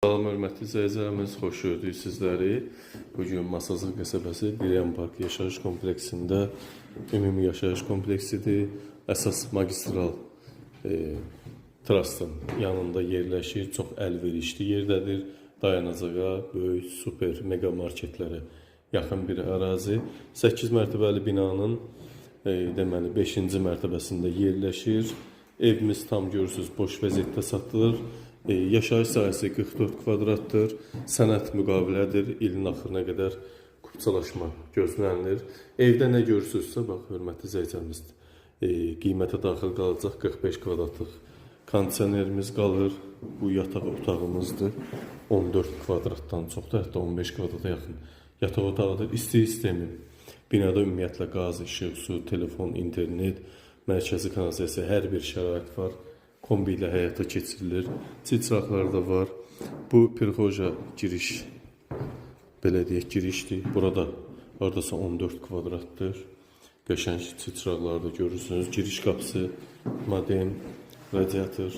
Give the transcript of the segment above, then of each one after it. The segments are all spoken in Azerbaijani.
Salam, hörmətli izləyicilərimiz, xoş gördük sizləri. Bugün Masazlıq qəsəbəsi Diriyan Park yaşayış kompleksində ümumi yaşayış kompleksidir. Əsas magistral trastın yanında yerləşir, çox əlverişli yerdədir. Dayanacağa, böyük, super, mega marketlərə yaxın bir ərazi. 8 mərtəbəli binanın deməli 5-ci mərtəbəsində yerləşir. Evimiz tam görürsünüz boş vəziyyətdə satılır. Yaşayış sahəsi 44 kvadratdır. Sənəd müqavilədir. İlin axırına qədər kupçalaşma gözlənilir. Evdə nə görürsünüzsə, bax, hörmətli izləyicilərimiz, qiymətə daxil qalacaq 45 kvadratlıq kondisionerimiz qalır. Bu yataq otağımızdır. 14 kvadratdan çoxdur, hətta 15 kvadrata yaxın yataq otağıdır. İsti sistemi, binada ümumiyyətlə qaz, işıq, su, telefon, internet, mərkəzi kanalizasiya, hər bir şərait var. Kombi ilə həyata keçirilir. Çiçraqlar da var. Bu pirxoja giriş, belə deyək, girişdir. Burada hardasa 14 kvadratdır. Qəşəng çiçraqlar da görürsünüz. Giriş qapısı, modem, radiator,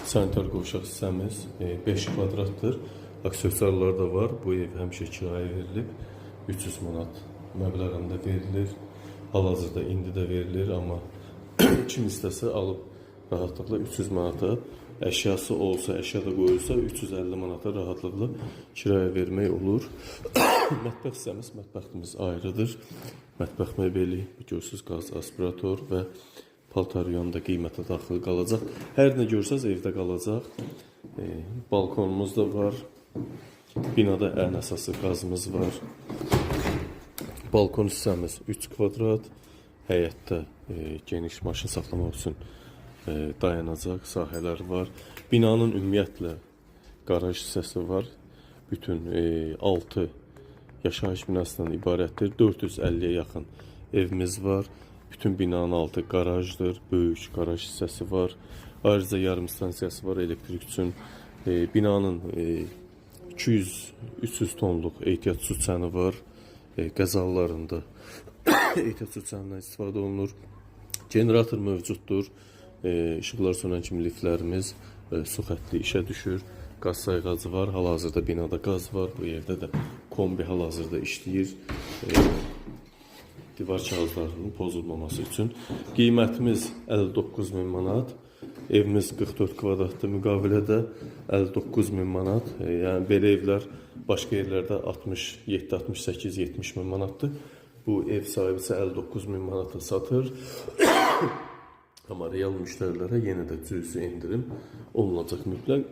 sanitar qovşaq hissəmiz 5 kvadratdır. Aksesuarlar da var. Bu ev həmişə kirayə verilib. 300 manat məbləğində verilir. Hal-hazırda indi də verilir, amma kim istəsə alıb rahatlıqla 300 manata, əşyası olsa, əşya da qoyulsa 350 manata rahatlıqla kiraya vermək olur. Mətbəx hissəmiz, mətbəximiz ayrıdır. Mətbəx mebeli, görürsünüz, qaz, aspirator və paltaryon da qiymətə daxil qalacaq. Hər nə görsəz evdə qalacaq. Balkonumuz da var. Binada ən əsası qazımız var. Balkon hissəmiz 3 kvadrat. Həyətdə geniş maşın saxlamaq üçün dayanacaq sahələr var. Binanın ümumiyyətlə qaraj hissəsi var. Bütün 6 yaşayış binasından ibarətdir. 450-yə yaxın evimiz var. Bütün binanın altı qarajdır. Böyük qaraj hissəsi var. Ayrıca yarım stansiyası var elektrik üçün. Binanın 200-300 tonluq ehtiyat su çəni var. Qəzalarında ehtiyat su çənindən istifadə olunur. Generator mövcuddur. İşıqlar sönən kimi liftlərimiz, su xətti işə düşür. Qaz sayğacı var. Hal-hazırda binada qaz var. Bu yerdə də kombi hal-hazırda işləyir. Divar kağızlarının pozulmaması üçün. Qiymətimiz 59.000 manat. Evimiz 44 kvadratlı müqavilədə 59.000 manat. Yəni belə evlər başqa yerlərdə 67, 68, 70.000 manatdır. Bu ev sahibi isə 59.000 manata satır. Amma real müştərilərə yenə də cüzi endirim olunacaq mütləq.